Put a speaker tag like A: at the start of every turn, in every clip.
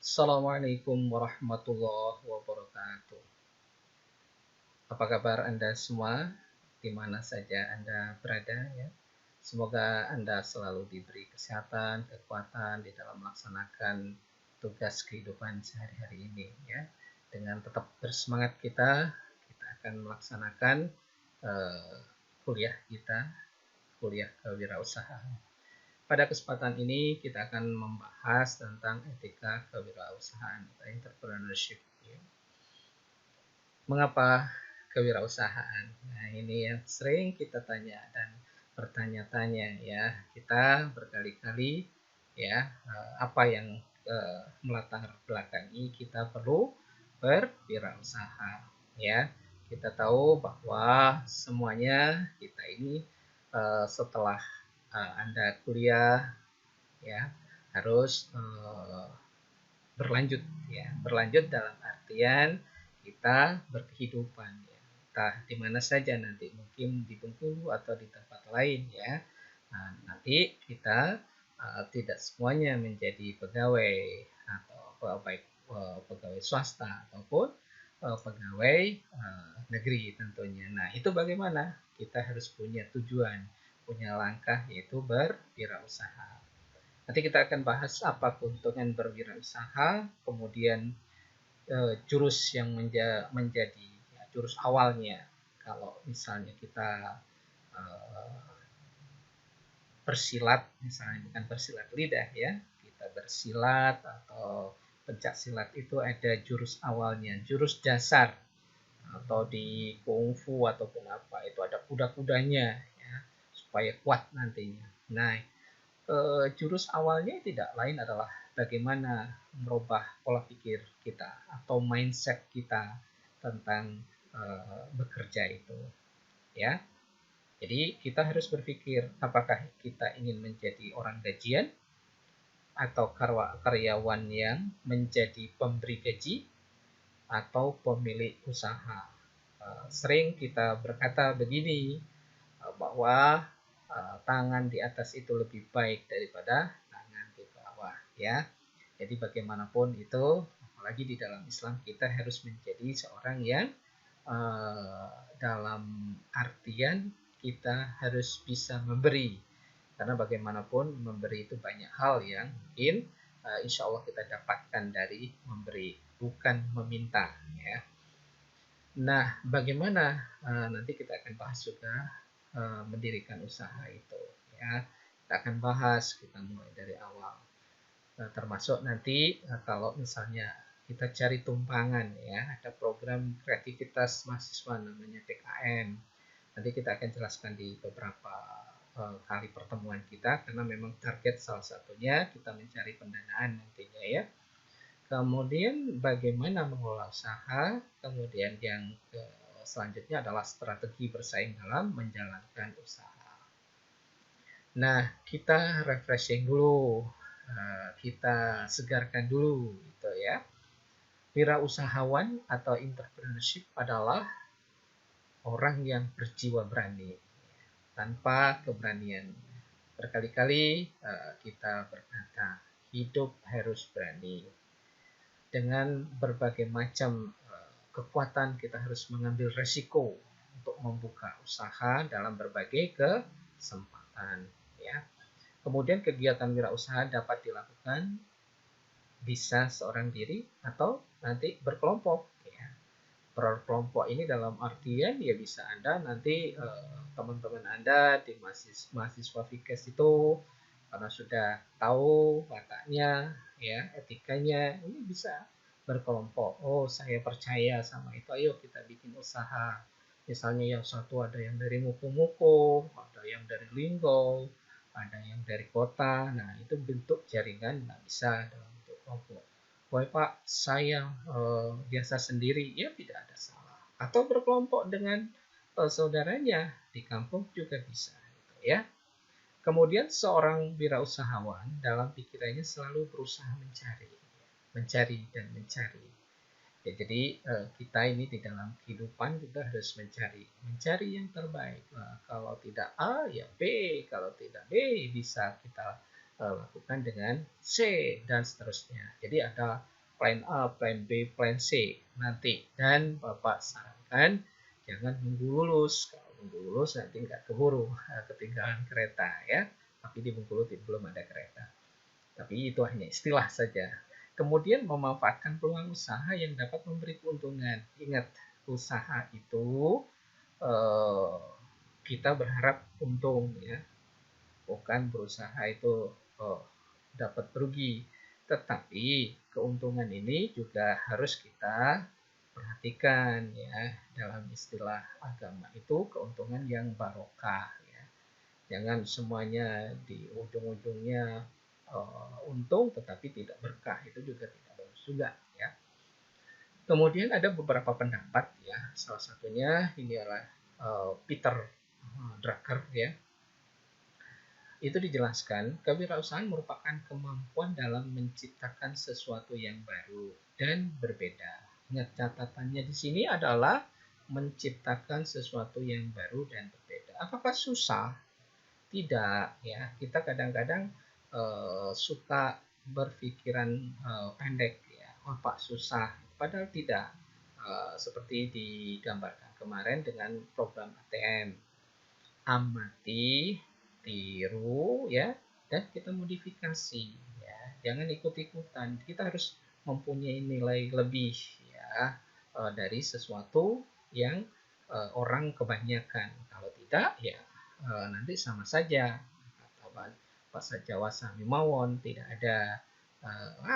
A: Assalamualaikum warahmatullahi wabarakatuh. Apa kabar Anda semua? Di mana saja Anda berada ya. Semoga Anda selalu diberi kesehatan, kekuatan di dalam melaksanakan tugas kehidupan sehari-hari ini ya. Dengan tetap bersemangat kita akan melaksanakan uh, kuliah kita, kuliah kewirausahaan. Pada kesempatan ini kita akan membahas tentang etika kewirausahaan atau entrepreneurship. Ya. Mengapa kewirausahaan? Nah, ini yang sering kita tanya dan bertanya-tanya ya. Kita berkali-kali ya apa yang melatar belakangi kita perlu berwirausaha ya. Kita tahu bahwa semuanya kita ini setelah Anda kuliah ya harus berlanjut ya, berlanjut dalam artian kita berkehidupan ya, entah di mana saja nanti, mungkin di Bengkulu atau di tempat lain ya. Nah, nanti kita tidak semuanya menjadi pegawai atau baik pegawai swasta ataupun pegawai negeri tentunya. Nah, itu bagaimana? Kita harus punya tujuan, punya langkah, yaitu berwirausaha. Nanti kita akan bahas apa keuntungan berwirausaha, kemudian jurus yang menjadi ya, jurus awalnya. Kalau misalnya kita bersilat, misalnya bukan bersilat lidah ya, kita bersilat atau pencak silat itu ada jurus awalnya, jurus dasar, atau di kungfu ataupun apa itu ada kuda-kudanya ya, supaya kuat nantinya. Nah, jurus awalnya tidak lain adalah bagaimana merubah pola pikir kita atau mindset kita tentang bekerja itu ya. Jadi kita harus berpikir apakah kita ingin menjadi orang gajian atau karyawan yang menjadi pemberi gaji atau pemilik usaha. Sering kita berkata begini bahwa tangan di atas itu lebih baik daripada tangan di bawah ya. Jadi bagaimanapun itu, apalagi di dalam Islam kita harus menjadi seorang yang dalam artian kita harus bisa memberi, karena bagaimanapun memberi itu banyak hal yang mungkin insya Allah kita dapatkan dari memberi, bukan meminta ya. Nah, bagaimana nanti kita akan bahas juga mendirikan usaha itu ya. Kita akan bahas, kita mulai dari awal. Termasuk nanti kalau misalnya kita cari tumpangan ya, ada program kreativitas mahasiswa namanya TKM. Nanti kita akan jelaskan di beberapa kali pertemuan kita, karena memang target salah satunya kita mencari pendanaan nantinya ya. Kemudian bagaimana mengelola usaha, kemudian yang selanjutnya adalah strategi bersaing dalam menjalankan usaha. Nah, kita refreshing dulu, kita segarkan dulu gitu ya. Wirausahawan atau entrepreneurship adalah orang yang berjiwa berani. Tanpa keberanian, berkali-kali kita berkata, hidup harus berani. Dengan berbagai macam kekuatan kita harus mengambil resiko untuk membuka usaha dalam berbagai kesempatan ya. Kemudian kegiatan wirausaha dapat dilakukan bisa seorang diri atau nanti berkelompok ya. Berkelompok ini dalam artian ya bisa Anda nanti teman-teman Anda di mahasiswa Fikes itu karena sudah tahu wataknya ya, etikanya, ini bisa berkelompok. Oh, saya percaya sama itu, ayo kita bikin usaha. Misalnya yang satu ada yang dari Muko-Muko, ada yang dari Linggau, ada yang dari kota. Nah, itu bentuk jaringan, nggak bisa dalam bentuk kelompok. Wah Pak, saya biasa sendiri, ya tidak ada salah. Atau berkelompok dengan saudaranya di kampung juga bisa, gitu ya. Kemudian seorang wirausahawan dalam pikirannya selalu berusaha mencari dan mencari. Ya, jadi kita ini di dalam kehidupan juga harus mencari yang terbaik. Nah, kalau tidak A ya B, kalau tidak B bisa kita lakukan dengan C dan seterusnya. Jadi ada plan A, plan B, plan C nanti. Dan Bapak sarankan jangan nunggu lulus. Kalau nunggu lulus nanti nggak keburu ketinggalan kereta ya. Tapi di Bengkulu belum ada kereta. Tapi itu hanya istilah saja. Kemudian memanfaatkan peluang usaha yang dapat memberi keuntungan. Ingat, usaha itu eh, kita berharap untung ya, bukan berusaha itu dapat rugi. Tetapi keuntungan ini juga harus kita perhatikan ya, dalam istilah agama itu keuntungan yang barokah ya. Jangan semuanya di ujung-ujungnya untung tetapi tidak berkah, itu juga tidak bagus juga ya. Kemudian ada beberapa pendapat ya, salah satunya ini adalah Peter Drucker ya. Itu dijelaskan, kewirausahaan merupakan kemampuan dalam menciptakan sesuatu yang baru dan berbeda. Ingat, catatannya di sini adalah menciptakan sesuatu yang baru dan berbeda. Apakah susah? Tidak ya. Kita kadang-kadang suka berpikiran pendek ya. Oh, Pak, susah. Padahal tidak. Seperti digambarkan kemarin dengan program ATM. Amati, tiru ya, dan kita modifikasi ya. Jangan ikut-ikutan. Kita harus mempunyai nilai lebih ya dari sesuatu yang orang kebanyakan. Kalau tidak ya nanti sama saja. Kata bahasa Jawa sami mawon, tidak ada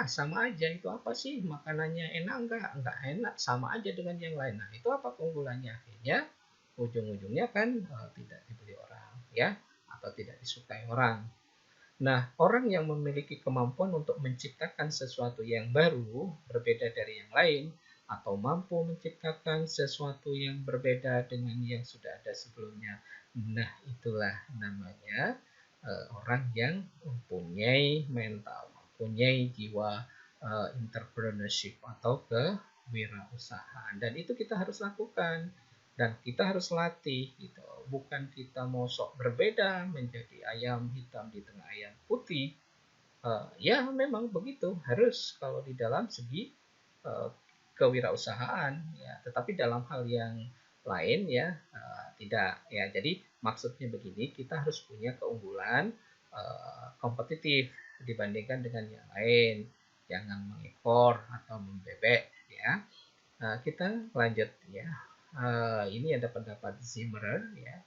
A: sama aja, itu apa sih makanannya, enak enggak enak, sama aja dengan yang lain. Nah, itu apa keunggulannya? Akhirnya ujung-ujungnya kan tidak dibeli orang ya, atau tidak disukai orang. Nah, orang yang memiliki kemampuan untuk menciptakan sesuatu yang baru berbeda dari yang lain, atau mampu menciptakan sesuatu yang berbeda dengan yang sudah ada sebelumnya, nah itulah namanya orang yang mempunyai mental, mempunyai jiwa entrepreneurship atau kewirausahaan. Dan itu kita harus lakukan dan kita harus latih gitu. Bukan kita mau sok berbeda menjadi ayam hitam di tengah ayam putih. Ya memang begitu, harus kalau di dalam segi kewirausahaan ya, tetapi dalam hal yang lain ya tidak ya. Jadi maksudnya begini, kita harus punya keunggulan kompetitif dibandingkan dengan yang lain, jangan mengekor atau membebek ya. Kita lanjut ya. Ini ada pendapat Zimmerer ya.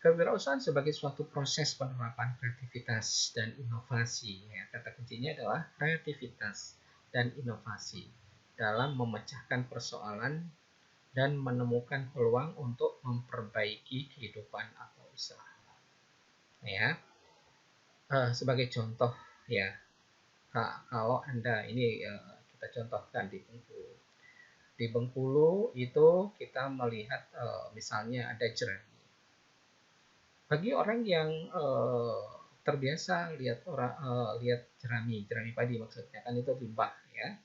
A: Kewirausahaan sebagai suatu proses penerapan kreativitas dan inovasi. Ya, kata kuncinya adalah kreativitas dan inovasi dalam memecahkan persoalan dan menemukan peluang untuk memperbaiki kehidupan atau usaha. Ya, sebagai contoh ya, kalau Anda ini kita contohkan di Bengkulu. Di Bengkulu itu kita melihat misalnya ada jerami. Bagi orang yang terbiasa lihat jerami padi maksudnya, kan itu limbah ya.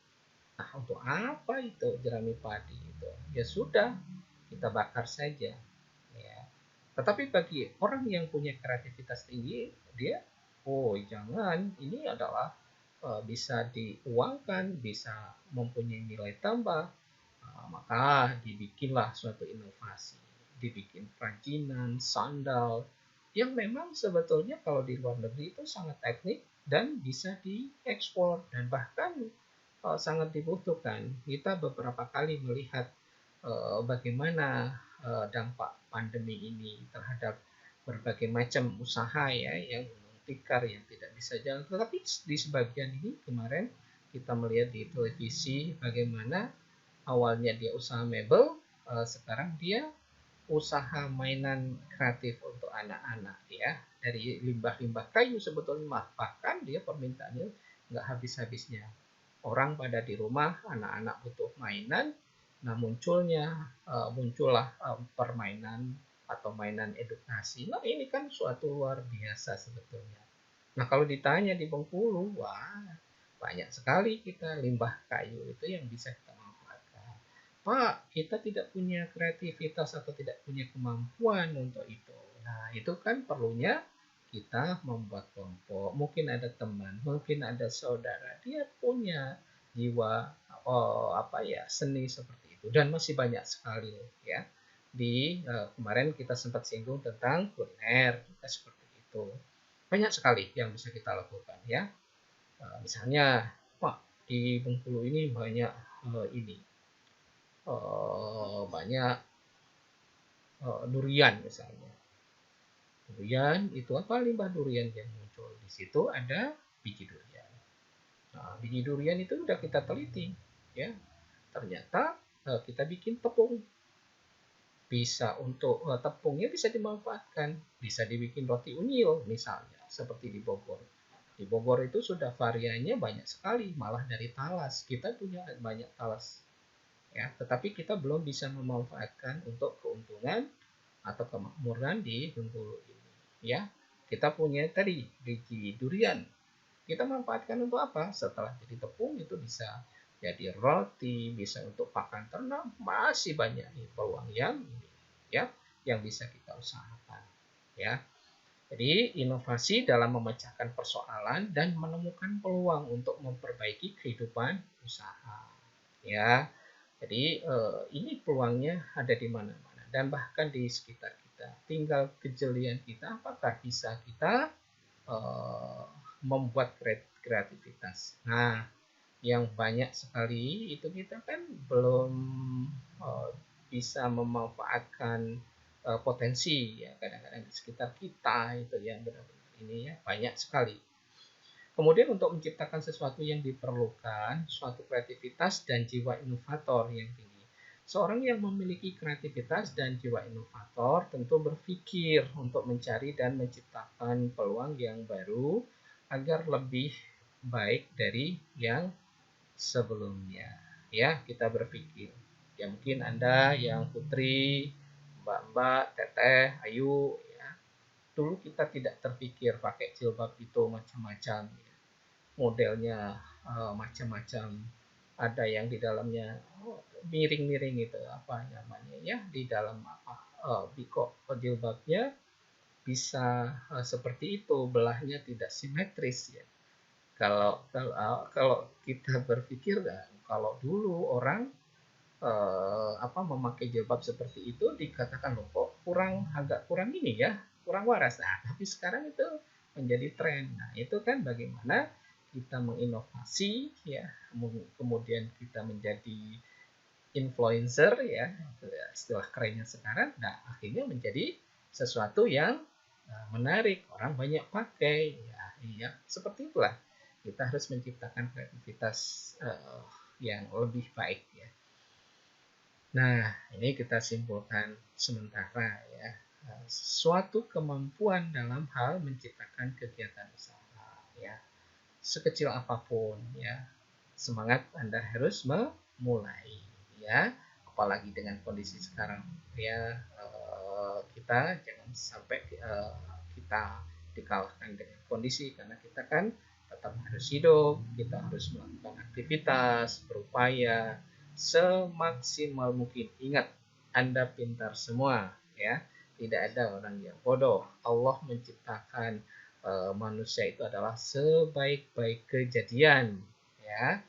A: Nah, untuk apa itu jerami padi itu? Ya sudah, kita bakar saja ya. Tetapi bagi orang yang punya kreativitas tinggi, dia jangan, ini adalah bisa diuangkan, bisa mempunyai nilai tambah. Maka dibikinlah suatu inovasi, dibikin kerajinan sandal yang memang sebetulnya kalau di luar negeri itu sangat teknik dan bisa diekspor dan bahkan sangat dibutuhkan. Kita beberapa kali melihat bagaimana dampak pandemi ini terhadap berbagai macam usaha ya, yang tikar, yang tidak bisa jalan. Tetapi di sebagian ini kemarin kita melihat di televisi bagaimana awalnya dia usaha mebel, sekarang dia usaha mainan kreatif untuk anak-anak ya, dari limbah-limbah kayu sebetulnya, bahkan dia permintaannya nggak habis-habisnya. Orang pada di rumah, anak-anak butuh mainan, nah muncullah permainan atau mainan edukasi. Nah ini kan suatu luar biasa sebetulnya. Nah kalau ditanya di Bengkulu, wah banyak sekali kita limbah kayu itu yang bisa kita manfaatkan. Pak, kita tidak punya kreativitas atau tidak punya kemampuan untuk itu. Nah itu kan perlunya kita membuat kelompok, mungkin ada teman, mungkin ada saudara, dia punya jiwa seni seperti itu, dan masih banyak sekali ya. Di kemarin kita sempat singgung tentang kuliner, kita seperti itu. Banyak sekali yang bisa kita lakukan ya. Misalnya, Pak, di Bengkulu ini banyak banyak durian misalnya. Durian itu apa, limbah durian yang muncul di situ ada biji durian. Nah, biji durian itu sudah kita teliti ya, ternyata kita bikin tepung. Bisa untuk tepungnya bisa dimanfaatkan, bisa dibikin roti unyil misalnya, seperti di Bogor. Di Bogor itu sudah variannya banyak sekali, malah dari talas. Kita punya banyak talas ya, tetapi kita belum bisa memanfaatkan untuk keuntungan atau kemakmuran di Bengkulu ini ya. Kita punya tadi biji durian, kita manfaatkan untuk apa? Setelah jadi tepung itu bisa jadi roti, bisa untuk pakan ternak, masih banyak nih peluang yang bisa kita usahakan ya. Jadi inovasi dalam memecahkan persoalan dan menemukan peluang untuk memperbaiki kehidupan usaha ya. Jadi ini peluangnya ada di mana-mana dan bahkan di sekitar kita. Tinggal kejelian kita, apakah bisa kita membuat kreativitas. Nah, yang banyak sekali itu kita kan belum bisa memanfaatkan potensi ya, kadang-kadang di sekitar kita itu yang benar-benar ini ya, banyak sekali. Kemudian untuk menciptakan sesuatu yang diperlukan suatu kreativitas dan jiwa inovator yang tinggi. Seorang yang memiliki kreativitas dan jiwa inovator tentu berpikir untuk mencari dan menciptakan peluang yang baru agar lebih baik dari yang sebelumnya. Ya, kita berpikir. Ya mungkin Anda yang Putri, Mbak-mbak, Teteh, Ayu, ya. Dulu kita tidak terpikir pakai jilbab itu macam-macam. Ya. Modelnya macam-macam. Ada yang di dalamnya miring-miring itu apa namanya ya, di dalam biko jilbabnya bisa seperti itu, belahnya tidak simetris ya. Kalau kita berpikir kalau dulu orang memakai jilbab seperti itu dikatakan loh kok agak kurang ini ya, kurang waras. Nah, tapi sekarang itu menjadi tren. Nah, itu kan bagaimana kita menginovasi ya, kemudian kita menjadi influencer ya, istilah kerennya sekarang. Nah, akhirnya menjadi sesuatu yang menarik, orang banyak pakai ya, iya, seperti itulah. Kita harus menciptakan kreativitas yang lebih baik ya. Nah, ini kita simpulkan sementara ya. Suatu kemampuan dalam hal menciptakan kegiatan usaha ya. Sekecil apapun ya. Semangat Anda harus memulai ya. Apalagi dengan kondisi sekarang ya, kita jangan sampai kita dikalahkan dengan kondisi, karena kita kan tetap harus hidup, kita harus melakukan aktivitas, berupaya semaksimal mungkin. Ingat, Anda pintar semua ya. Tidak ada orang yang bodoh. Allah menciptakan manusia itu adalah sebaik-baik kejadian ya.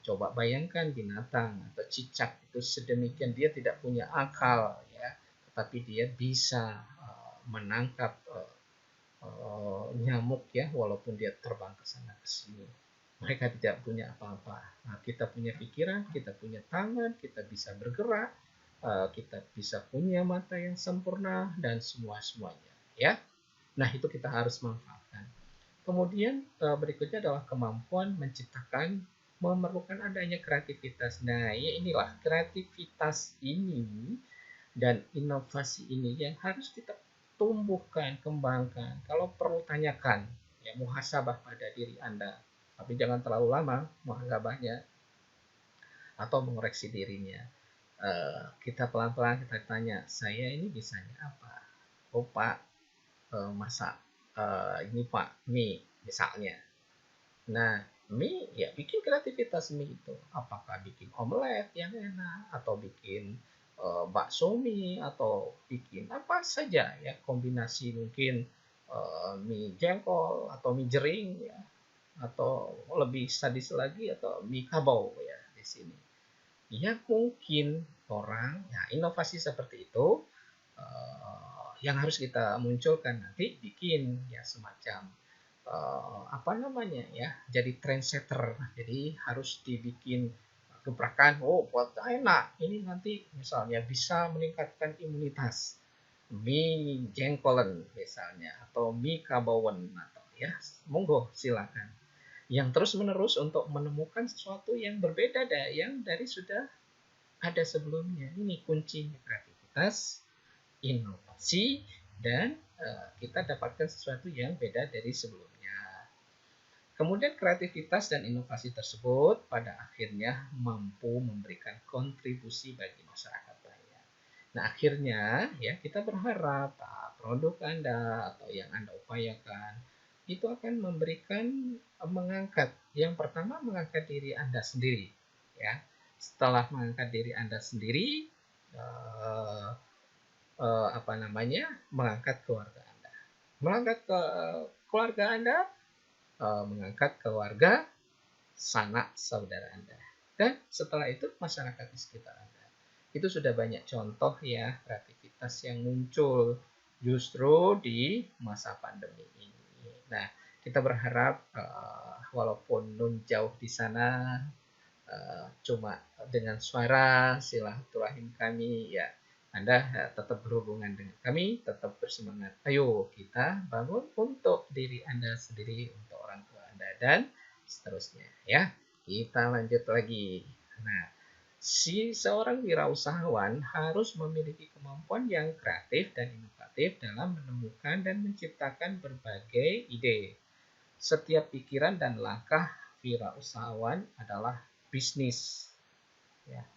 A: Coba bayangkan binatang atau cicak itu sedemikian, dia tidak punya akal ya, tetapi dia bisa menangkap nyamuk ya, walaupun dia terbang ke sana ke sini. Mereka tidak punya apa-apa. Nah, kita punya pikiran, kita punya tangan, kita bisa bergerak, kita bisa punya mata yang sempurna dan semuanya ya. Nah, itu kita harus manfaatkan. Kemudian berikutnya adalah kemampuan menciptakan, memerlukan adanya kreativitas. Nah, ya inilah kreativitas ini dan inovasi ini yang harus kita tumbuhkan, kembangkan. Kalau perlu tanyakan, ya muhasabah pada diri Anda. Tapi jangan terlalu lama muhasabahnya atau mengoreksi dirinya. Kita pelan-pelan kita tanya, saya ini bisanya apa? Oh Pak, masak ini Pak, mie misalnya. Nah, mie ya bikin kreativitas mie itu. Apakah bikin omelet yang enak, atau bikin bakso mie, atau bikin apa saja ya, kombinasi mungkin mie jengkol atau mie jering ya, atau lebih sadis lagi atau mie kabau ya di sini. Ya mungkin orang, ya inovasi seperti itu yang harus kita munculkan nanti bikin ya semacam apa namanya ya, jadi trendsetter. Jadi harus dibikin gebrakan, oh buat enak ini nanti misalnya bisa meningkatkan imunitas mie jengkolen misalnya atau mie kabawan atau ya monggo silakan yang terus menerus untuk menemukan sesuatu yang berbeda dari yang dari sudah ada sebelumnya. Ini kuncinya kreativitas, inovasi, dan kita dapatkan sesuatu yang beda dari sebelumnya. Kemudian kreativitas dan inovasi tersebut pada akhirnya mampu memberikan kontribusi bagi masyarakat lainnya. Nah akhirnya ya kita berharap produk Anda atau yang Anda upayakan itu akan memberikan mengangkat yang pertama mengangkat diri Anda sendiri ya. Setelah mengangkat diri Anda sendiri eh, apa namanya mengangkat keluarga Anda. Mengangkat ke keluarga Anda mengangkat keluarga sanak saudara Anda. Dan setelah itu masyarakat di sekitar Anda. Itu sudah banyak contoh ya kreativitas yang muncul justru di masa pandemi ini. Nah, kita berharap walaupun nun jauh di sana cuma dengan suara silaturahim kami ya Anda tetap berhubungan dengan kami, tetap bersemangat. Ayo kita bangun untuk diri Anda sendiri, untuk orang tua Anda, dan seterusnya. Ya, kita lanjut lagi. Nah, si seorang wirausahawan harus memiliki kemampuan yang kreatif dan inovatif dalam menemukan dan menciptakan berbagai ide. Setiap pikiran dan langkah wirausahawan adalah bisnis. Ya.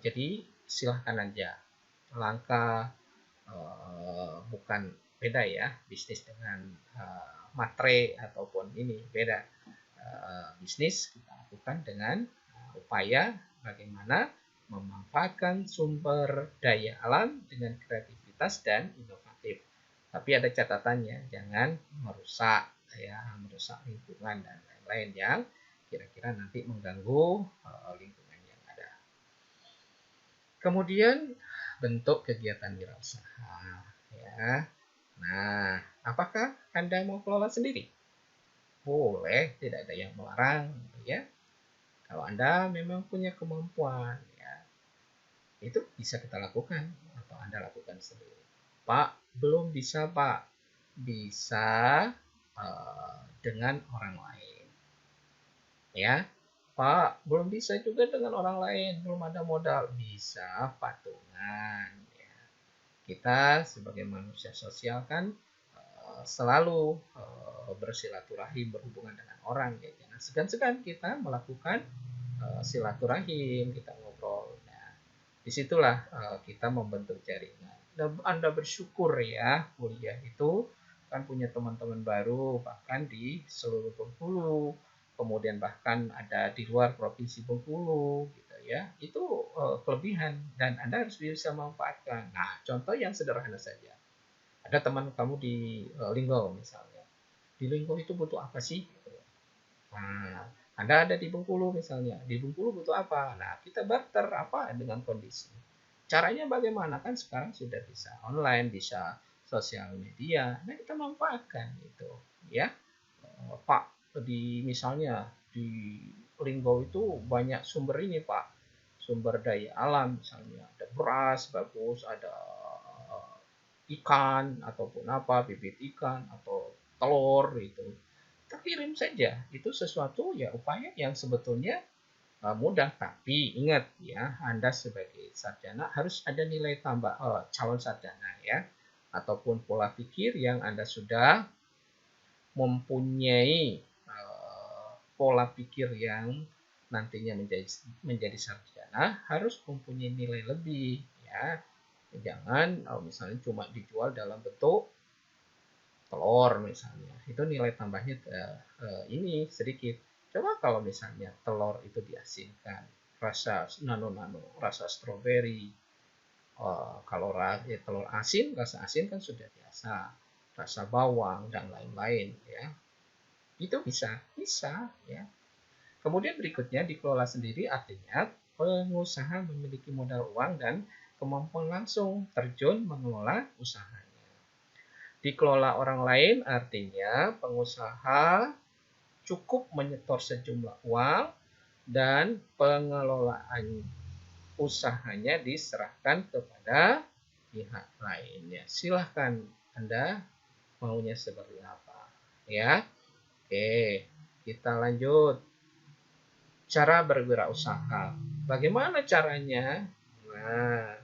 A: Jadi silahkan aja langkah bukan beda ya bisnis dengan matre ataupun ini beda bisnis kita lakukan dengan upaya bagaimana memanfaatkan sumber daya alam dengan kreativitas dan inovatif. Tapi ada catatannya, jangan merusak ya, merusak lingkungan dan lain-lain yang kira-kira nanti mengganggu lingkungan yang ada. Kemudian bentuk kegiatan wirausaha ya. Nah, apakah Anda mau kelola sendiri? Boleh, tidak ada yang melarang ya. Kalau Anda memang punya kemampuan ya, itu bisa kita lakukan atau Anda lakukan sendiri. Pak, belum bisa Pak. Bisa dengan orang lain. Ya, Pak, belum bisa juga dengan orang lain, belum ada modal. Bisa patungan. Ya. Kita sebagai manusia sosial kan selalu bersilaturahim, berhubungan dengan orang. Ya. Jangan segan-segan kita melakukan silaturahim, kita ngobrol. Nah, disitulah kita membentuk jaringan. Dan Anda bersyukur ya, kuliah itu kan punya teman-teman baru, bahkan di seluruh Bengkulu, kemudian bahkan ada di luar provinsi Bengkulu, gitu ya. Itu kelebihan dan Anda harus bisa memanfaatkan. Nah, contoh yang sederhana saja. Ada teman kamu di Linggau misalnya. Di Linggau itu butuh apa sih? Nah, Anda ada di Bengkulu misalnya. Di Bengkulu butuh apa? Nah, kita barter apa dengan kondisi. Caranya bagaimana? Kan sekarang sudah bisa online, bisa sosial media. Nah, kita manfaatkan itu, ya. Pak, di misalnya di Linggau itu banyak sumber ini, Pak. Sumber daya alam misalnya. Ada beras bagus, ada ikan ataupun apa, bibit ikan atau telur itu kita kirim saja. Itu sesuatu ya upaya yang sebetulnya mudah, tapi ingat ya, Anda sebagai sarjana harus ada nilai tambah calon sarjana ya, ataupun pola pikir yang Anda sudah mempunyai pola pikir yang nantinya menjadi sarjana harus mempunyai nilai lebih ya. Jangan misalnya cuma dijual dalam bentuk telur misalnya, itu nilai tambahnya ini sedikit. Coba kalau misalnya telur itu diasinkan, rasa nano-nano, rasa stroberi, kalau telur asin, rasa asin kan sudah biasa. rasa bawang dan lain-lain ya. Itu bisa ya. Kemudian berikutnya dikelola sendiri artinya pengusaha memiliki modal uang dan kemampuan langsung terjun mengelola usahanya. Dikelola orang lain artinya pengusaha cukup menyetor sejumlah uang dan pengelolaan usahanya diserahkan kepada pihak lainnya. Silahkan Anda maunya seperti apa ya. Oke, kita lanjut. Cara berwirausaha. Bagaimana caranya? Nah,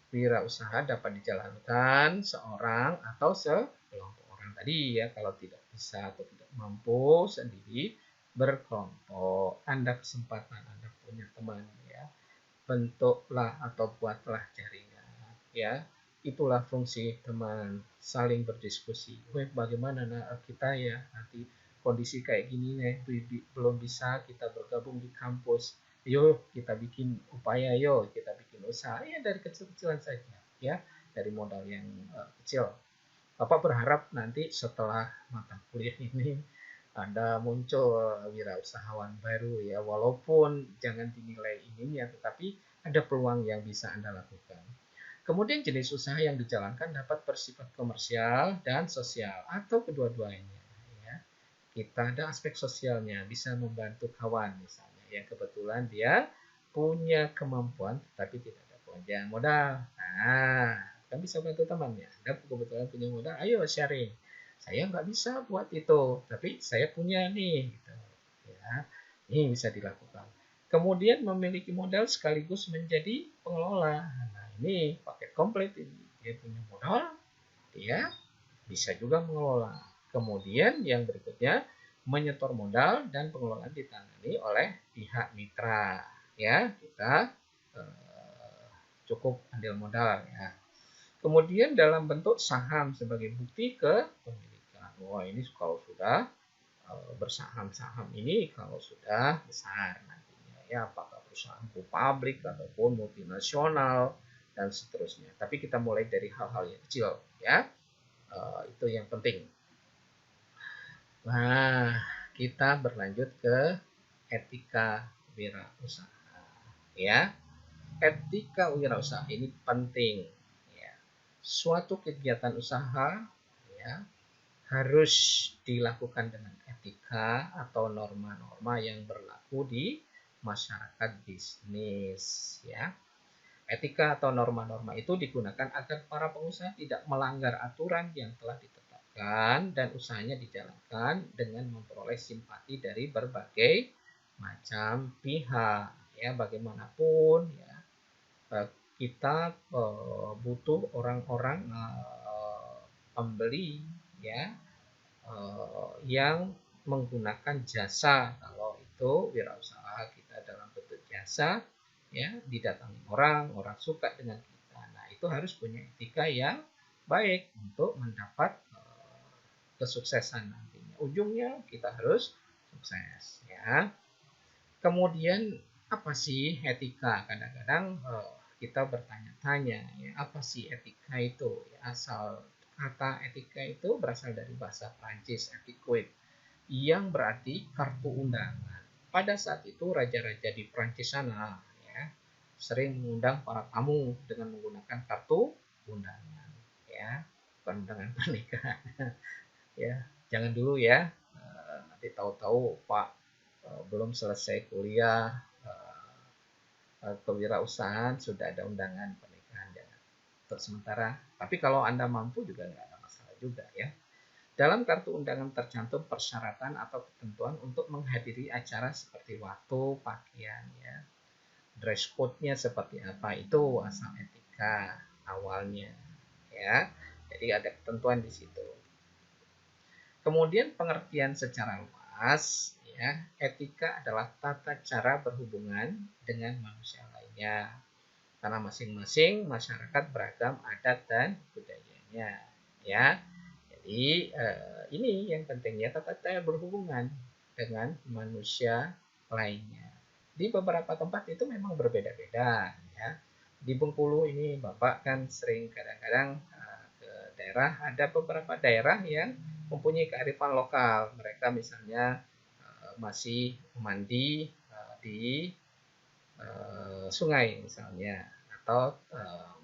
A: wirausaha dapat dijalankan seorang atau sekelompok orang tadi ya. Kalau tidak bisa atau tidak mampu sendiri, berkelompok. Anda kesempatan, Anda punya teman ya. Bentuklah atau buatlah jaringan ya. Itulah fungsi teman, saling berdiskusi. Bagaimana kita ya nanti kondisi kayak gini nih, belum bisa kita bergabung di kampus. Yuk kita bikin upaya, yuk kita bikin usaha ya dari kecil-kecilan saja ya, dari modal yang kecil. Bapak berharap nanti setelah mata kuliah ini ada muncul wirausahawan baru ya, walaupun jangan dinilai ininya, tetapi ada peluang yang bisa Anda lakukan. Kemudian jenis usaha yang dijalankan dapat bersifat komersial dan sosial atau kedua-duanya. Ya. Kita ada aspek sosialnya, bisa membantu kawan misalnya, yang kebetulan dia punya kemampuan tapi tidak ada punya modal. Nah, kan bisa bantu temannya. Anda kebetulan punya modal, ayo sharing. Saya nggak bisa buat itu, tapi saya punya nih. Gitu. Ya, ini bisa dilakukan. Kemudian memiliki modal sekaligus menjadi pengelola. Nah, ini paket komplit ini. Dia punya modal, dia bisa juga mengelola. Kemudian yang berikutnya, menyetor modal dan pengelolaan ditangani oleh pihak mitra. Ya, kita cukup andil modal ya. Kemudian dalam bentuk saham sebagai bukti kepemilikan. Wah, ini kalau sudah bersaham-saham ini kalau sudah besar nantinya ya, apakah perusahaan publik ataupun multinasional dan seterusnya. Tapi kita mulai dari hal-hal yang kecil ya, itu yang penting. Nah, kita berlanjut ke etika wirausaha ya. Etika wirausaha ini penting ya. Suatu kegiatan usaha ya harus dilakukan dengan etika atau norma-norma yang berlaku di masyarakat bisnis ya. Etika atau norma-norma itu digunakan agar para pengusaha tidak melanggar aturan yang telah ditetapkan dan usahanya dijalankan dengan memperoleh simpati dari berbagai macam pihak ya. Bagaimanapun ya, kita butuh orang-orang pembeli ya, yang menggunakan jasa. Kalau itu wirausaha kita dalam bentuk jasa ya, didatangi orang suka dengan kita. Nah, itu harus punya etika yang baik untuk mendapat kesuksesan nantinya. Ujungnya kita harus sukses ya. Kemudian apa sih etika? Kadang-kadang kita bertanya-tanya ya, apa sih etika itu? Ya, asal kata etika itu berasal dari bahasa Prancis etiquette, yang berarti kartu undangan. Pada saat itu raja-raja di Prancis sana ya sering mengundang para tamu dengan menggunakan kartu undangan ya, bukan undangan pernikahan ya. Jangan dulu ya, nanti tahu-tahu Pak belum selesai kuliah kewirausahaan sudah ada undangan pernikahan, jangan. Untuk sementara, tapi kalau Anda mampu juga nggak ada masalah juga ya. Dalam kartu undangan tercantum persyaratan atau ketentuan untuk menghadiri acara seperti waktu, pakaian ya. Dress code-nya seperti apa, itu asal etika awalnya ya. Jadi ada ketentuan di situ. Kemudian pengertian secara luas ya, etika adalah tata cara berhubungan dengan manusia lainnya. Karena masing-masing masyarakat beragam adat dan budayanya ya. Jadi ini yang pentingnya, tata cara berhubungan dengan manusia lainnya. Di beberapa tempat itu memang berbeda-beda ya. Di Bengkulu ini Bapak kan sering kadang-kadang ke daerah, ada beberapa daerah yang mempunyai kearifan lokal. Mereka misalnya masih mandi di sungai misalnya, atau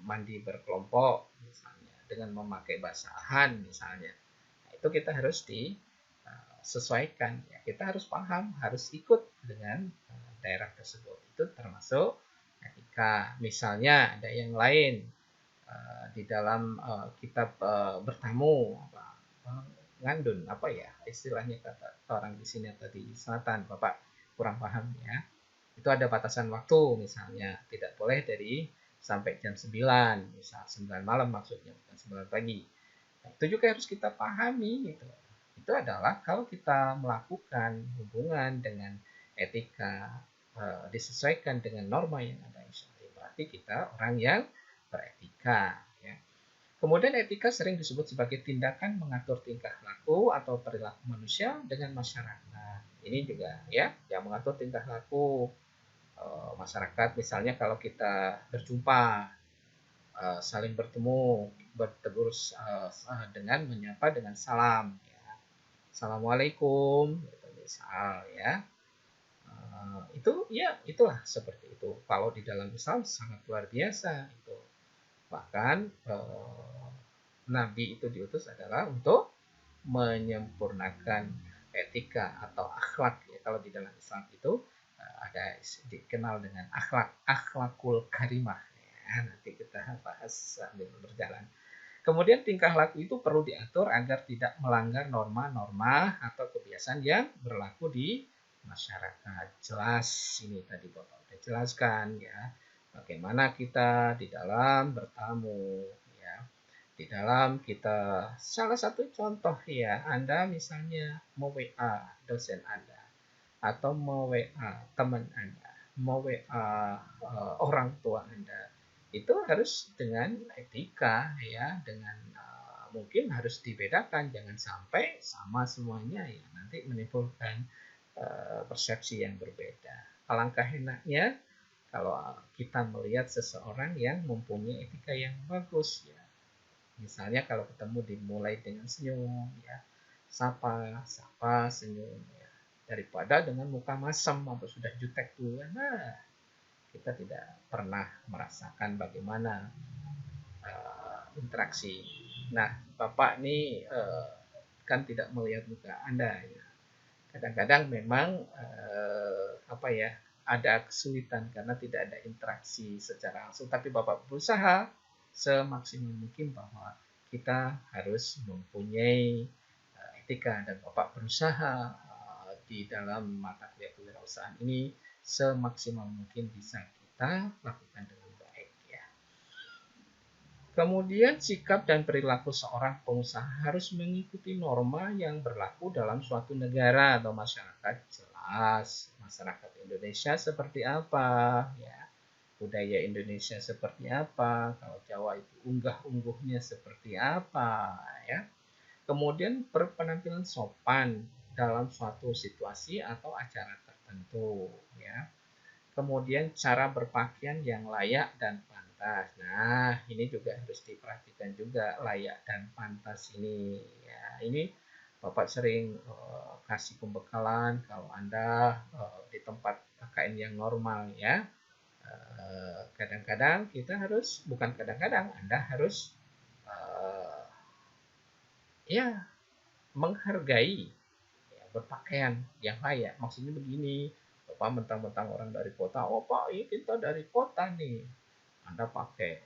A: mandi berkelompok misalnya dengan memakai basahan misalnya. Nah, itu kita harus disesuaikan ya. Kita harus paham, harus ikut dengan daerah tersebut. Itu termasuk etika. Misalnya ada yang lain di dalam kitab bertamu ngandun apa ya istilahnya kata orang di sini atau di selatan, Bapak kurang paham ya. Itu ada batasan waktu misalnya, tidak boleh dari sampai jam 9, misal 9 malam maksudnya, bukan 9 pagi. Nah, itu juga harus kita pahami gitu. Itu adalah kalau kita melakukan hubungan dengan etika disesuaikan dengan norma yang ada, berarti kita orang yang beretika ya. Kemudian etika sering disebut sebagai tindakan mengatur tingkah laku atau perilaku manusia dengan masyarakat. Ini juga ya, yang mengatur tingkah laku masyarakat. Misalnya kalau kita berjumpa, saling bertemu, bertegur dengan menyapa dengan salam. Ya. Assalamualaikum, gitu, misal ya. Itu ya itulah seperti itu. Kalau di dalam Islam sangat luar biasa itu. Bahkan Nabi itu diutus adalah untuk menyempurnakan etika atau akhlak ya. Kalau di dalam Islam itu ada dikenal dengan akhlakul karimah ya. Nanti kita bahas sambil berjalan. Kemudian tingkah laku itu perlu diatur agar tidak melanggar norma-norma atau kebiasaan yang berlaku di masyarakat. Jelas ini tadi Bapak sudah jelaskan ya. Bagaimana kita di dalam bertamu ya. Di dalam kita salah satu contoh ya, Anda misalnya mau WA dosen Anda atau mau WA teman Anda, mau WA orang tua Anda. Itu harus dengan etika ya, dengan mungkin harus dibedakan, jangan sampai sama semuanya ya, nanti menimbulkan persepsi yang berbeda. Alangkah enaknya kalau kita melihat seseorang yang mempunyai etika yang bagus ya. Misalnya kalau ketemu dimulai dengan senyum ya, sapa, senyum ya. Daripada dengan muka masam atau sudah jutek duluan. Nah, kita tidak pernah merasakan bagaimana interaksi. Nah, Bapak ini kan tidak melihat muka Anda ya. Kadang-kadang memang apa ya, ada kesulitan karena tidak ada interaksi secara langsung, tapi Bapak berusaha semaksimal mungkin bahwa kita harus mempunyai etika, dan Bapak berusaha di dalam mata kuliah kewirausahaan ini semaksimal mungkin bisa kita lakukan dengan baik ya. Kemudian sikap dan perilaku seorang pengusaha harus mengikuti norma yang berlaku dalam suatu negara atau masyarakat. Jelas, masyarakat Indonesia seperti apa ya, budaya Indonesia seperti apa, kalau Jawa itu unggah-ungguhnya seperti apa ya. Kemudian berpenampilan sopan dalam suatu situasi atau acara tertentu ya. Kemudian cara berpakaian yang layak dan pantas. Nah, ini juga harus diperhatikan juga, layak dan pantas ini ya. Ini Bapak sering kasih pembekalan kalau Anda di tempat KKN yang normal ya. Kadang-kadang kita harus, bukan kadang-kadang, Anda harus ya menghargai ya, berpakaian yang layak. Maksudnya begini, Bapak mentang-mentang orang dari kota, oh Pak, ini kita dari kota nih. Anda pakai,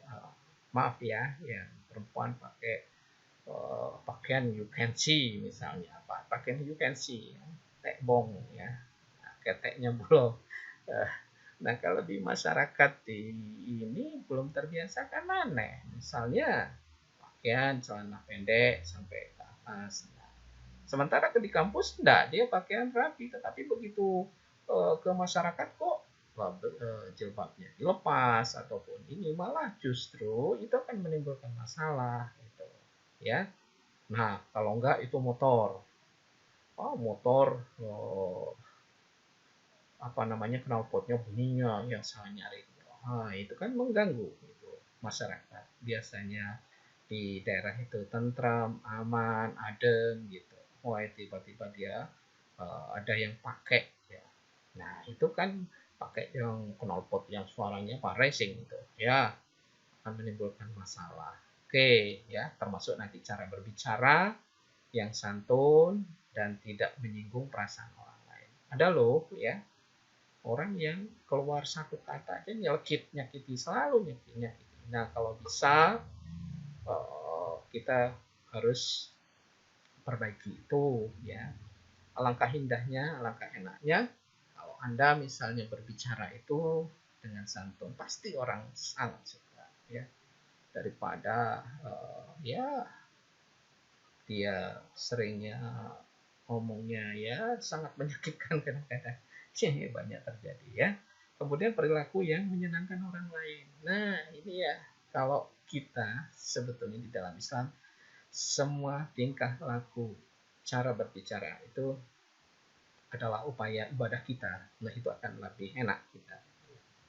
A: maaf ya, yang perempuan pakai pakaian you can see misalnya, apa? Pakaian you can see, ya. Tekbong ya, nah, keteknya belum. Nah kalau di masyarakat di ini belum terbiasa kan aneh. Misalnya pakaian celana pendek sampai ke atas. Sementara di kampus enggak, dia pakaian rapi, tetapi begitu ke masyarakat kok jilbabnya dilepas ataupun ini, malah justru itu akan menimbulkan masalah gitu ya. Nah, kalau enggak itu motor. Oh, motor apa namanya, knalpotnya bunyinya yang salah nyari. Nah, itu kan mengganggu gitu masyarakat. Biasanya di daerah itu tentram, aman, adem gitu. Wah, tiba-tiba dia ada yang pakai ya. Nah, itu kan pakai yang knalpot yang suaranya Pak racing gitu. Ya, akan menimbulkan masalah. Oke, ya, termasuk nanti cara berbicara yang santun dan tidak menyinggung perasaan orang lain. Ada loh ya, orang yang keluar satu kata aja nyakiti selalu nyakiti. Nah, kalau bisa kita harus perbaiki itu ya. Alangkah indahnya, alangkah enaknya kalau Anda misalnya berbicara itu dengan santun, pasti orang sangat suka ya, daripada ya dia seringnya ngomongnya ya sangat menyakitkan kadang-kadang. Banyak terjadi ya. Kemudian perilaku yang menyenangkan orang lain. Nah, ini ya, kalau kita sebetulnya di dalam Islam semua tingkah laku, cara berbicara itu adalah upaya ibadah kita. Nah, itu akan lebih enak kita.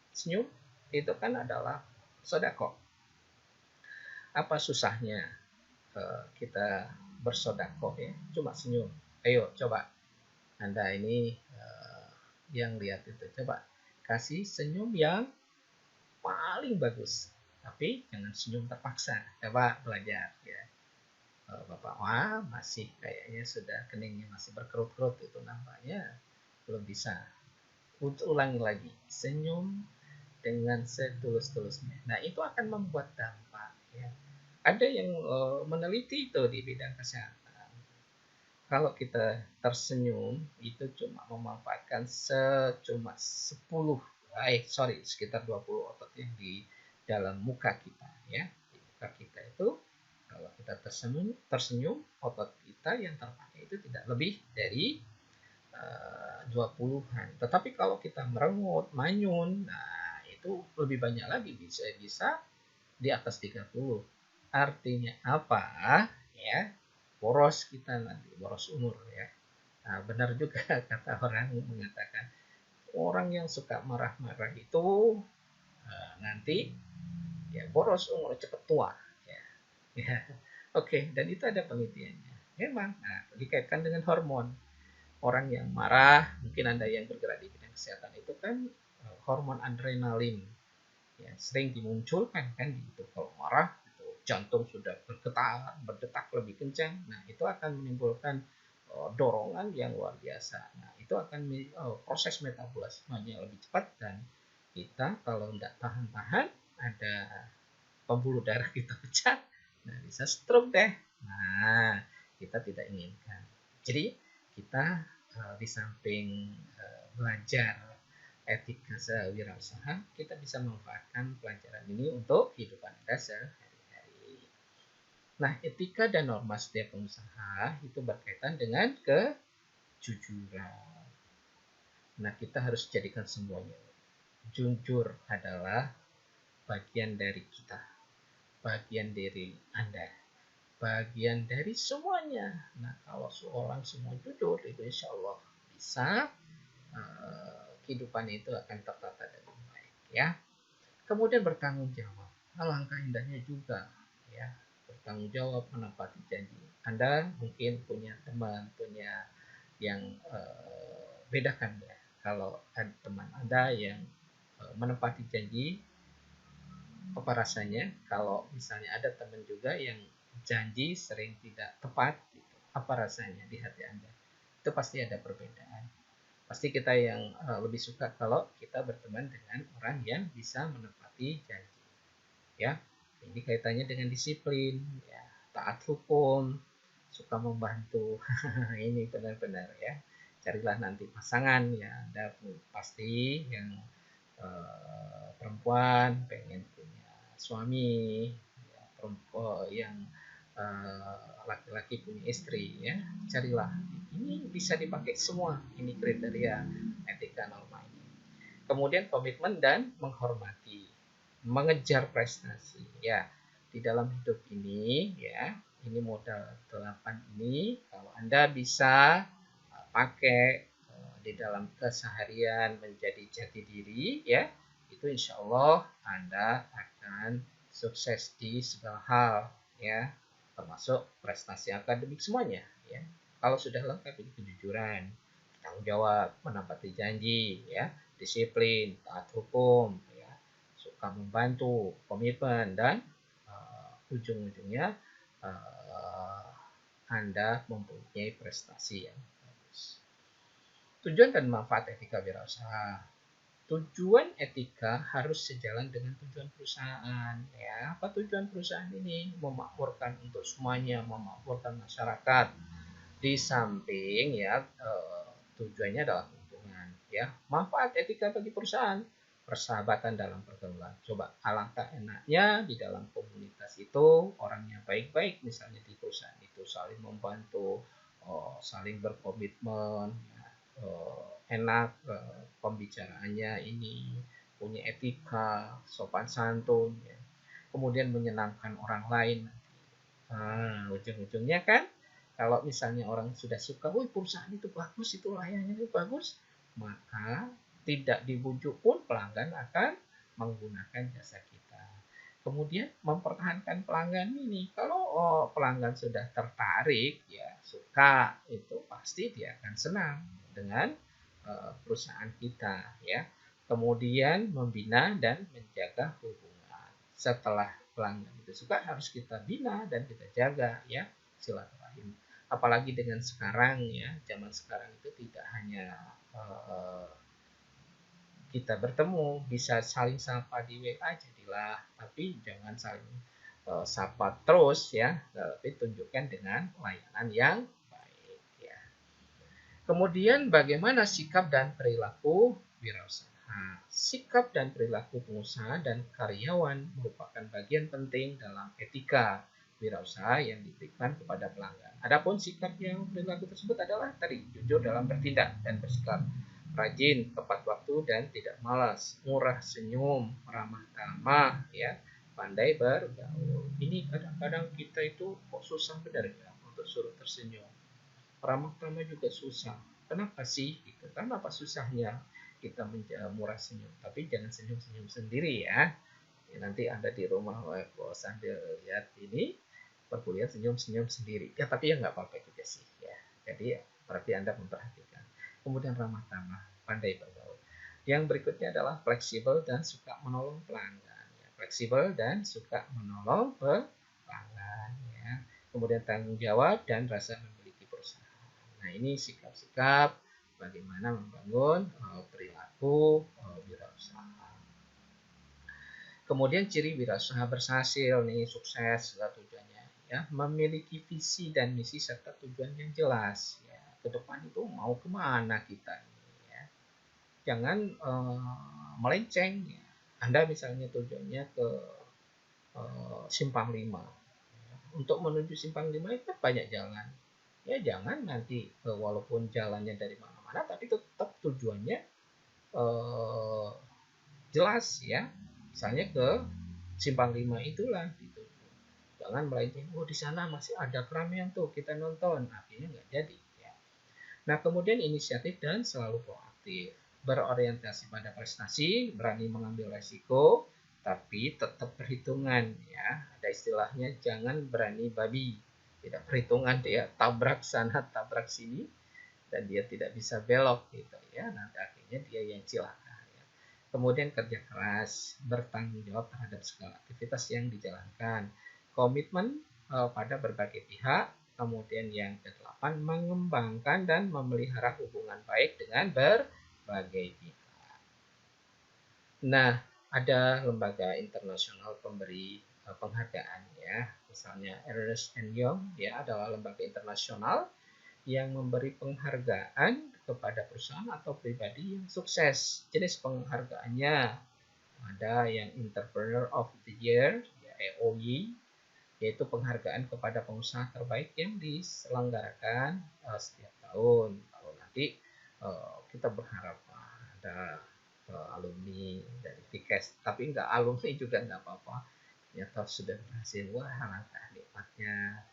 A: Senyum itu kan adalah sedekah. Apa susahnya kita bersodakoh ya? Cuma senyum. Ayo coba Anda ini yang lihat itu, coba kasih senyum yang paling bagus. Tapi jangan senyum terpaksa. Coba belajar ya. Bapak, wah masih kayaknya sudah keningnya masih berkerut-kerut itu nampaknya belum bisa. Untuk ulangi lagi, senyum dengan setulus-tulusnya. Nah, itu akan membuat dampak ya. Ada yang meneliti itu di bidang kesehatan. Kalau kita tersenyum itu cuma memanfaatkan cuma 10 sekitar 20 otot yang di dalam muka kita ya. Di muka kita itu kalau kita tersenyum otot kita yang terpakai itu tidak lebih dari 20-an. Tetapi kalau kita merengut, manyun, nah itu lebih banyak lagi, bisa di atas 30. Artinya apa? Ya, boros kita nanti, boros umur ya. Nah, benar juga kata orang mengatakan orang yang suka marah-marah itu nanti ya boros umur, cepat tua ya. Ya. Oke, dan itu ada penelitiannya. Memang, nah, dikaitkan dengan hormon. Orang yang marah, mungkin Anda yang bergerak di bidang kesehatan itu kan hormon adrenalin ya sering dimunculkan kan gitu. Kalau marah itu jantung sudah berdetak lebih kencang. Nah, itu akan menimbulkan dorongan yang luar biasa. Nah, itu akan proses metabolismenya lebih cepat dan kita kalau tidak tahan-tahan ada pembuluh darah kita pecah, nah bisa stroke deh. Nah, kita tidak inginkan. Jadi kita di samping belajar etika sewirausaha, kita bisa memanfaatkan pelajaran ini untuk kehidupan kita sehari-hari. Nah, etika dan norma setiap pengusaha itu berkaitan dengan kejujuran. Nah, kita harus jadikan semuanya. Jujur adalah bagian dari kita, bagian dari Anda, bagian dari semuanya. Nah, kalau seorang semua jujur, itu insya Allah bisa kehidupan itu akan tertata dengan baik ya. Kemudian bertanggung jawab, alangkah indahnya juga ya, bertanggung jawab menepati janji. Anda mungkin punya teman, punya yang bedakan ya. Kalau ada teman Anda yang menepati janji, apa rasanya kalau misalnya ada teman juga yang janji sering tidak tepat gitu. Apa rasanya di hati Anda? Itu pasti ada perbedaan. Pasti kita yang lebih suka kalau kita berteman dengan orang yang bisa menepati janji. Ya, ini kaitannya dengan disiplin, ya, taat hukum, suka membantu. Ini benar-benar ya. Carilah nanti pasangan ya, Anda pasti yang perempuan pengen punya suami, ya, perempuan yang laki-laki punya istri ya, carilah ini bisa dipakai semua ini kriteria etika norma ini. Kemudian komitmen dan menghormati, mengejar prestasi ya di dalam hidup ini ya. Ini modal 8 ini kalau Anda bisa pakai di dalam keseharian menjadi jati diri ya, itu insya Allah Anda akan sukses di segala hal ya, termasuk prestasi akademik semuanya, ya. Kalau sudah lengkap ini kejujuran, tanggung jawab, menepati janji, ya, disiplin, taat hukum, ya, suka membantu, komitmen, dan ujung-ujungnya Anda mempunyai prestasi yang bagus. Tujuan dan manfaat etika wirausaha. Tujuan etika harus sejalan dengan tujuan perusahaan. Ya, apa tujuan perusahaan ini? Memakmurkan untuk semuanya, memakmurkan masyarakat. Di samping ya tujuannya adalah keuntungan. Ya, manfaat etika bagi perusahaan, persahabatan dalam pergaulan. Coba alangkah enaknya di dalam komunitas itu orangnya baik-baik, misalnya di perusahaan itu saling membantu, saling berkomitmen, ya, enak pembicaraannya ini, punya etika, sopan santun, ya. Kemudian menyenangkan orang lain. Nah, ujung-ujungnya kan kalau misalnya orang sudah suka, wih perusahaan itu bagus, itu layanannya itu bagus, maka tidak dibujuk pun pelanggan akan menggunakan jasa kita. Kemudian mempertahankan pelanggan ini, kalau pelanggan sudah tertarik, ya suka, itu pasti dia akan senang dengan perusahaan kita, ya. Kemudian membina dan menjaga hubungan. Setelah pelanggan itu suka, harus kita bina dan kita jaga, ya, silaturahim. Apalagi dengan sekarang, ya, zaman sekarang itu tidak hanya kita bertemu, bisa saling sapa di WA jadilah, tapi jangan saling sapa terus, ya, tapi tunjukkan dengan layanan yang baik, ya. Kemudian bagaimana sikap dan perilaku wirausaha? Sikap dan perilaku pengusaha dan karyawan merupakan bagian penting dalam etika wirausaha yang diberikan kepada pelanggan. Adapun sikap yang perilaku tersebut adalah tadi jujur dalam bertindak dan bersikap, rajin, tepat waktu dan tidak malas, murah senyum, ramah tamah, ya, pandai bergaul. Ini kadang-kadang kita itu kok susah benar ya untuk suruh tersenyum. Ramah tamah juga susah. Kenapa sih? Gitu. Karena apa susahnya kita murah senyum? Tapi jangan senyum-senyum sendiri ya. Ya, nanti Anda di rumah sambil lihat ini perkuliahan senyum-senyum sendiri. Ya tapi ya nggak apa-apa juga sih ya. Jadi berarti Anda memperhatikan. Kemudian ramah tamah, pandai bergaul. Yang berikutnya adalah fleksibel dan suka menolong pelanggan. Ya, fleksibel dan suka menolong pelanggan. Ya. Kemudian tanggung jawab dan rasa memiliki perusahaan. Nah, ini sikap-sikap bagaimana membangun perilaku wirausaha. Kemudian ciri wirausaha berhasil nih, sukses tujuannya, ya, memiliki visi dan misi serta tujuan yang jelas, ya. Ke depan itu mau kemana kita ini, ya. Jangan melenceng, ya. Anda misalnya tujuannya ke Simpang 5. Untuk menuju Simpang 5 itu banyak jalan. Ya jangan nanti walaupun jalannya dari mana-mana tapi tetap tujuannya jelas, ya. Misalnya ke Simpang 5 itulah gitu. Jangan melenceng, oh di sana masih ada keramaian tuh, kita nonton. Akhirnya nggak jadi, ya. Nah, kemudian inisiatif dan selalu proaktif. Berorientasi pada prestasi, berani mengambil resiko, tapi tetap perhitungan, ya. Ada istilahnya jangan berani babi. Tidak perhitungan, dia tabrak sana, tabrak sini, dan dia tidak bisa belok gitu, ya. Nanti akhirnya dia yang cilaka, ya. Kemudian kerja keras, bertanggung jawab terhadap segala aktivitas yang dijalankan, komitmen pada berbagai pihak. Kemudian yang kedelapan, mengembangkan dan memelihara hubungan baik dengan berbagai pihak. Nah, ada lembaga internasional pemberi penghargaan, ya. Misalnya Ernst & Young, ya, adalah lembaga internasional yang memberi penghargaan kepada perusahaan atau pribadi yang sukses. Jenis penghargaannya ada yang Entrepreneur of the Year, ya, EOY, yaitu penghargaan kepada pengusaha terbaik yang diselenggarakan setiap tahun. Kalau nanti kita berharap ada alumni dari Tikes, tapi nggak alumni juga nggak apa-apa. Ternyata sudah berhasil, wah langkah nikmatnya.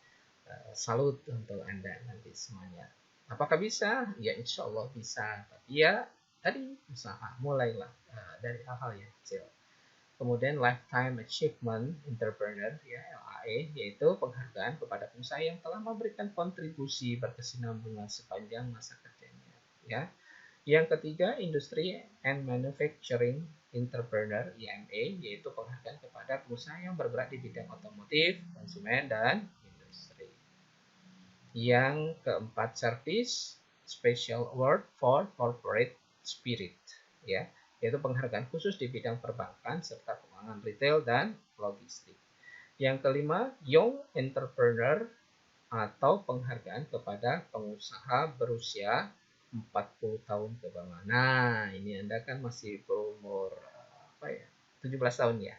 A: Salut untuk Anda nanti semuanya. Apakah bisa? Ya insya Allah bisa. Tapi ya tadi usaha, mulailah dari hal-hal yang kecil. Kemudian Lifetime Achievement Entrepreneur ya LAE, yaitu penghargaan kepada pengusaha yang telah memberikan kontribusi berkesinambungan sepanjang masa kerjanya ya. Yang ketiga, Industry and Manufacturing Entrepreneur IME, yaitu penghargaan kepada pengusaha yang bergerak di bidang otomotif, konsumen, dan industri. Yang keempat, Service Special Award for Corporate Spirit ya, yaitu penghargaan khusus di bidang perbankan serta keuangan retail dan logistik. Yang kelima, Young Entrepreneur atau penghargaan kepada pengusaha berusia 40 tahun ke bawah. Nah, ini Anda kan masih berumur 17 tahun ya.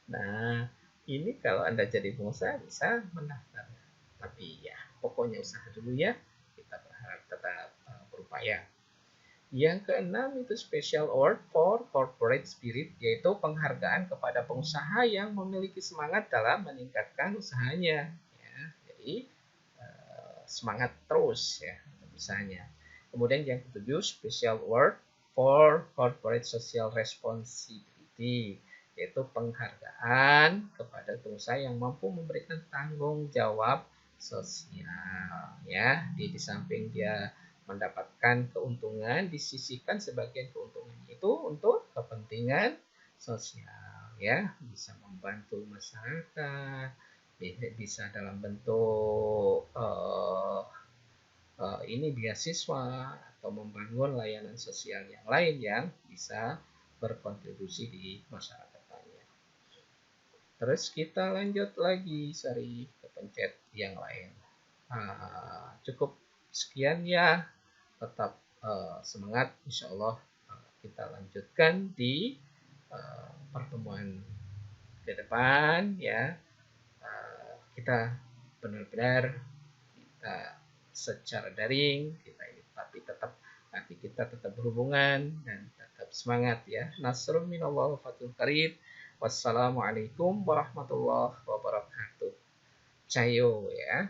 A: Nah, ini kalau Anda jadi pengusaha bisa mendaftar. Tapi ya, pokoknya usaha dulu ya. Kita berharap tetap berupaya. Yang keenam itu Special Award for Corporate Spirit, yaitu penghargaan kepada pengusaha yang memiliki semangat dalam meningkatkan usahanya. Ya, jadi semangat terus ya untuk usahanya. Kemudian yang ketujuh Special Award for Corporate Social Responsibility, yaitu penghargaan kepada pengusaha yang mampu memberikan tanggung jawab sosial ya. Di samping dia mendapatkan keuntungan, disisihkan sebagian keuntungannya itu untuk kepentingan sosial ya, bisa membantu masyarakat, bisa dalam bentuk ini beasiswa atau membangun layanan sosial yang lain yang bisa berkontribusi di masyarakat lainnya. Terus kita lanjut lagi, Sari, ke pencet yang lain. Cukup sekian ya, tetap semangat, insya Allah kita lanjutkan di pertemuan ke depan ya. Kita benar-benar kita secara daring kita ini, tapi tetap nanti kita tetap berhubungan dan tetap semangat ya. Nasrun minallah wa fathul qarib. Wassalamualaikum warahmatullahi wabarakatuh. Cayo ya.